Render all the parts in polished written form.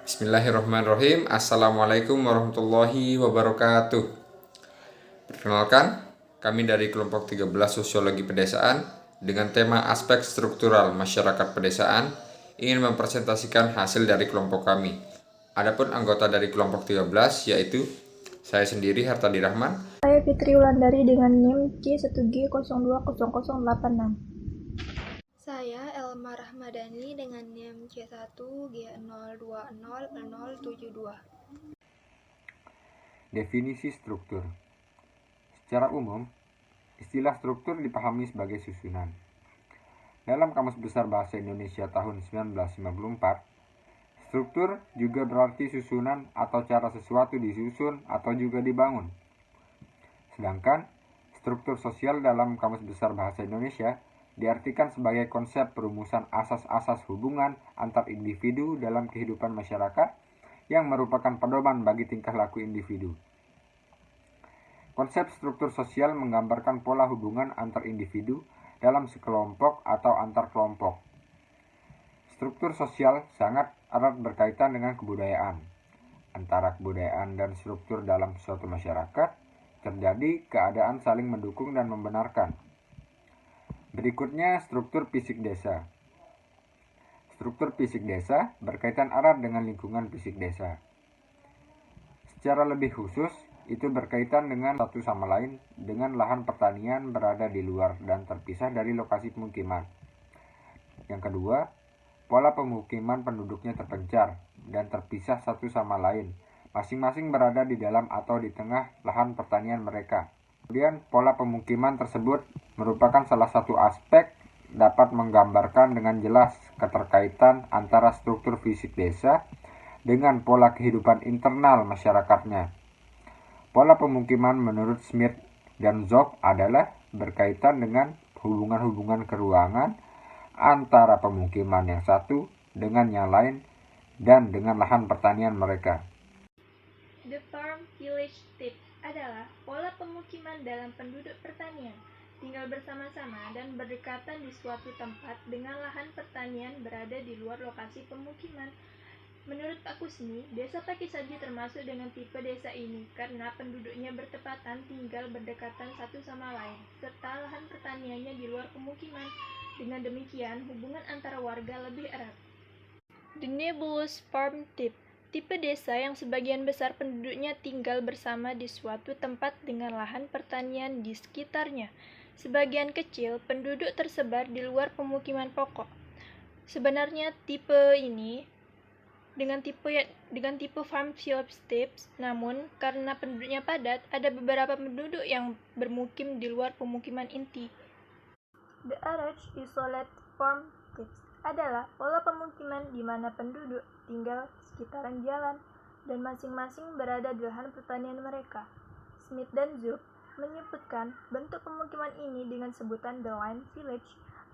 Bismillahirrahmanirrahim. Assalamualaikum warahmatullahi wabarakatuh. Perkenalkan, kami dari kelompok 13 Sosiologi Pedesaan dengan tema aspek struktural masyarakat pedesaan ingin mempresentasikan hasil dari kelompok kami. Adapun anggota dari kelompok 13 yaitu saya sendiri Hartadi Rahman. Saya Fitri Wulandari dengan NIM C1G020086. Saya Elma Rahmadani dengan NIM C1G020072. Definisi struktur. Secara umum, istilah struktur dipahami sebagai susunan. Dalam Kamus Besar Bahasa Indonesia tahun 1954, struktur juga berarti susunan atau cara sesuatu disusun atau juga dibangun. Sedangkan, struktur sosial dalam Kamus Besar Bahasa Indonesia diartikan sebagai konsep perumusan asas-asas hubungan antar individu dalam kehidupan masyarakat yang merupakan pedoman bagi tingkah laku individu. Konsep struktur sosial menggambarkan pola hubungan antar individu dalam sekelompok atau antar kelompok. Struktur sosial sangat erat berkaitan dengan kebudayaan. Antara kebudayaan dan struktur dalam suatu masyarakat terjadi keadaan saling mendukung dan membenarkan. Berikutnya, struktur fisik desa. Struktur fisik desa berkaitan erat dengan lingkungan fisik desa. Secara lebih khusus, itu berkaitan dengan satu sama lain dengan lahan pertanian berada di luar dan terpisah dari lokasi pemukiman. Yang kedua, pola pemukiman penduduknya terpencar dan terpisah satu sama lain, masing-masing berada di dalam atau di tengah lahan pertanian mereka. Kemudian, pola pemukiman tersebut merupakan salah satu aspek dapat menggambarkan dengan jelas keterkaitan antara struktur fisik desa dengan pola kehidupan internal masyarakatnya. Pola pemukiman menurut Smith dan Zog adalah berkaitan dengan hubungan-hubungan keruangan antara pemukiman yang satu dengan yang lain dan dengan lahan pertanian mereka. The Farm Village Tips adalah pola pemukiman dalam penduduk pertanian, tinggal bersama-sama dan berdekatan di suatu tempat dengan lahan pertanian berada di luar lokasi pemukiman. Menurut Pak Kusni, desa Pakisaji termasuk dengan tipe desa ini karena penduduknya bertepatan tinggal berdekatan satu sama lain, serta lahan pertaniannya di luar pemukiman. Dengan demikian, hubungan antara warga lebih erat. The Nebulous Farm Tip. Tipe desa yang sebagian besar penduduknya tinggal bersama di suatu tempat dengan lahan pertanian di sekitarnya. Sebagian kecil penduduk tersebar di luar pemukiman pokok. Sebenarnya tipe ini dengan tipe Farm Village Tips, namun karena penduduknya padat, ada beberapa penduduk yang bermukim di luar pemukiman inti. The Arranged Isolate Farm Tips adalah pola pemukiman di mana penduduk tinggal sekitaran jalan dan masing-masing berada di lahan pertanian mereka. Smith dan Zug menyebutkan bentuk pemukiman ini dengan sebutan The Line Village,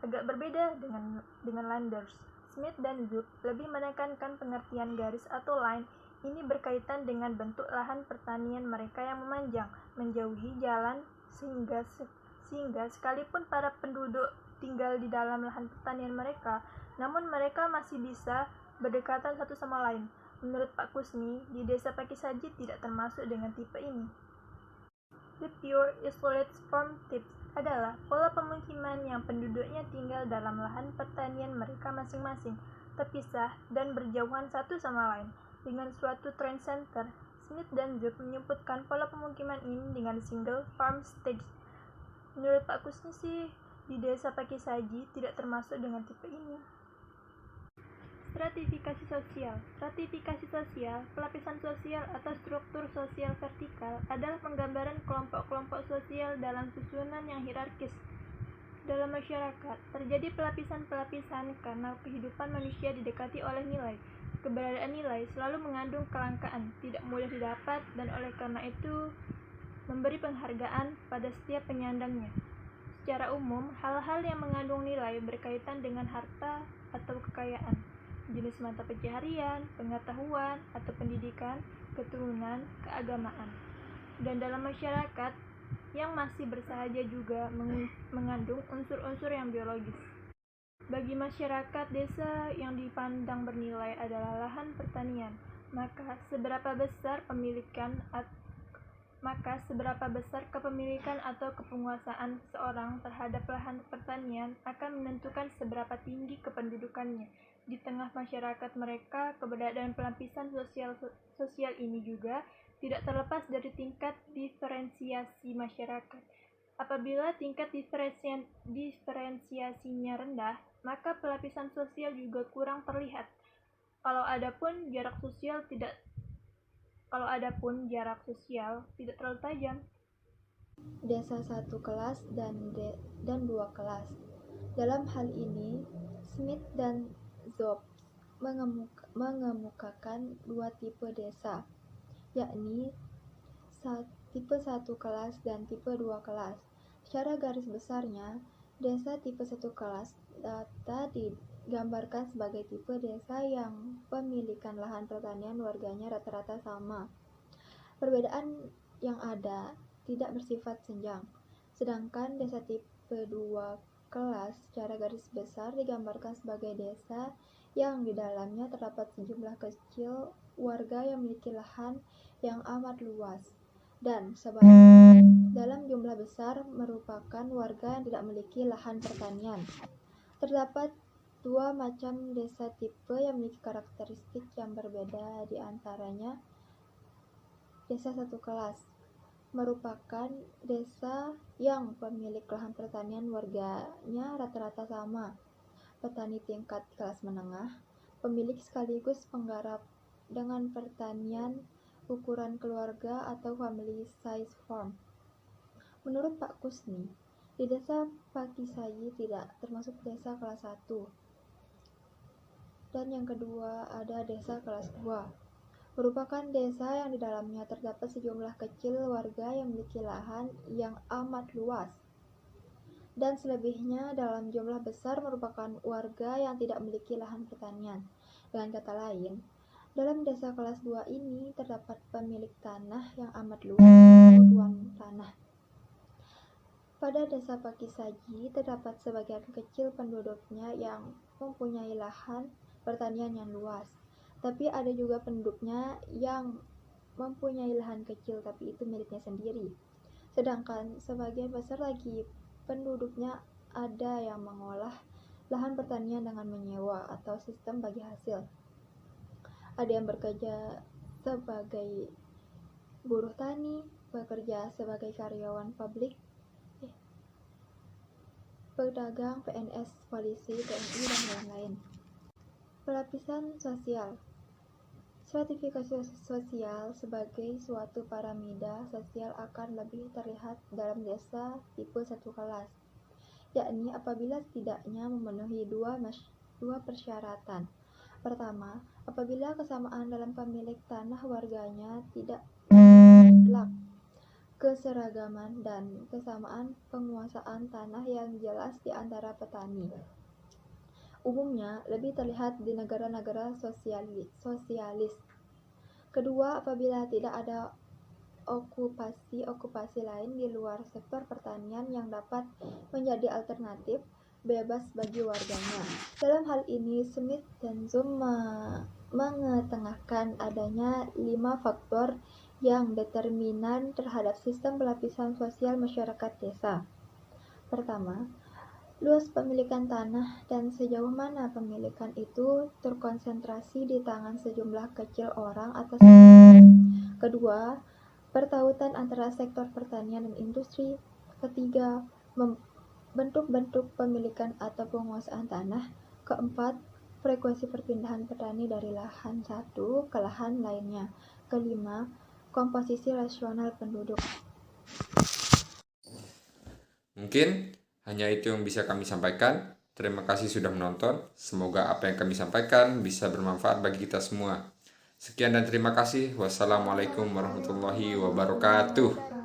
agak berbeda dengan Landers. Smith dan Zug lebih menekankan pengertian garis atau line ini berkaitan dengan bentuk lahan pertanian mereka yang memanjang, menjauhi jalan sehingga sekalipun para penduduk tinggal di dalam lahan pertanian mereka, namun mereka masih bisa berdekatan satu sama lain. Menurut Pak Kusni, di desa Pakisaji tidak termasuk dengan tipe ini. The Pure Isolate Farm Tips adalah pola pemukiman yang penduduknya tinggal dalam lahan pertanian mereka masing-masing, terpisah dan berjauhan satu sama lain. Dengan suatu trend center, Smith dan Zug menyebutkan pola pemukiman ini dengan single farm stage. Menurut Pak Kusni sih, di desa Pakisaji tidak termasuk dengan tipe ini. Stratifikasi sosial. Stratifikasi sosial, pelapisan sosial atau struktur sosial vertikal adalah penggambaran kelompok-kelompok sosial dalam susunan yang hierarkis. Dalam masyarakat, terjadi pelapisan-pelapisan karena kehidupan manusia didekati oleh nilai. Keberadaan nilai selalu mengandung kelangkaan, tidak mudah didapat, dan oleh karena itu memberi penghargaan pada setiap penyandangnya. Secara umum, hal-hal yang mengandung nilai berkaitan dengan harta atau kekayaan, jenis mata pencaharian, pengetahuan, atau pendidikan, keturunan, keagamaan. Dan dalam masyarakat yang masih bersahaja juga mengandung unsur-unsur yang biologis. Bagi masyarakat desa yang dipandang bernilai adalah lahan pertanian, maka seberapa besar kepemilikan atau kepenguasaan seseorang terhadap lahan pertanian akan menentukan seberapa tinggi kependudukannya. Di tengah masyarakat mereka, keberadaan pelapisan sosial ini juga tidak terlepas dari tingkat diferensiasi masyarakat. Apabila tingkat diferensiasinya rendah, maka pelapisan sosial juga kurang terlihat. Kalau adapun jarak sosial tidak terlalu tajam. Desa satu kelas dan dua kelas. Dalam hal ini, Smith dan Jobs mengemukakan dua tipe desa, yakni tipe 1 kelas dan tipe 2 kelas. Secara garis besarnya, desa tipe 1 kelas dapat digambarkan sebagai tipe desa yang pemilikan lahan pertanian warganya rata-rata sama. Perbedaan yang ada tidak bersifat senjang. Sedangkan desa tipe 2 kelas secara garis besar digambarkan sebagai desa yang di dalamnya terdapat sejumlah kecil warga yang memiliki lahan yang amat luas, dan sebaliknya dalam jumlah besar merupakan warga yang tidak memiliki lahan pertanian. Terdapat dua macam desa tipe yang memiliki karakteristik yang berbeda, di antaranya desa satu kelas merupakan desa yang pemilik lahan pertanian warganya rata-rata sama, petani tingkat kelas menengah, pemilik sekaligus penggarap dengan pertanian ukuran keluarga atau family size farm. Menurut Pak Kusni, di desa Pakisayi tidak termasuk desa kelas 1. Dan yang kedua ada desa kelas 2. Merupakan desa yang di dalamnya terdapat sejumlah kecil warga yang memiliki lahan yang amat luas, dan selebihnya dalam jumlah besar merupakan warga yang tidak memiliki lahan pertanian. Dengan kata lain, dalam desa kelas 2 ini terdapat pemilik tanah yang amat luas atau tuan tanah. Pada desa Pakisayi terdapat sebagian kecil penduduknya yang mempunyai lahan pertanian yang luas, tapi ada juga penduduknya yang mempunyai lahan kecil tapi itu miliknya sendiri. Sedangkan sebagian besar lagi penduduknya ada yang mengolah lahan pertanian dengan menyewa atau sistem bagi hasil. Ada yang bekerja sebagai buruh tani, bekerja sebagai karyawan publik, pedagang, PNS, polisi, TNI, dan lain-lain. Pelapisan sosial. Stratifikasi sosial sebagai suatu piramida sosial akan lebih terlihat dalam desa tipe 1 kelas, yakni apabila setidaknya memenuhi dua persyaratan. Pertama, apabila kesamaan dalam pemilik tanah warganya tidak mutlak, keseragaman dan kesamaan penguasaan tanah yang jelas di antara petani. Umumnya lebih terlihat di negara-negara sosialis. Kedua, apabila tidak ada okupasi lain di luar sektor pertanian yang dapat menjadi alternatif bebas bagi warganya. Dalam hal ini, Smith dan Zoom mengetengahkan adanya 5 faktor yang determinan terhadap sistem pelapisan sosial masyarakat desa. Pertama, luas pemilikan tanah dan sejauh mana pemilikan itu terkonsentrasi di tangan sejumlah kecil orang atas. Kedua, pertautan antara sektor pertanian dan industri. Ketiga, bentuk-bentuk pemilikan atau penguasaan tanah. Keempat, frekuensi perpindahan petani dari lahan satu ke lahan lainnya. Kelima, komposisi rasional penduduk. Mungkin hanya itu yang bisa kami sampaikan. Terima kasih sudah menonton. Semoga apa yang kami sampaikan bisa bermanfaat bagi kita semua. Sekian dan terima kasih. Wassalamualaikum warahmatullahi wabarakatuh.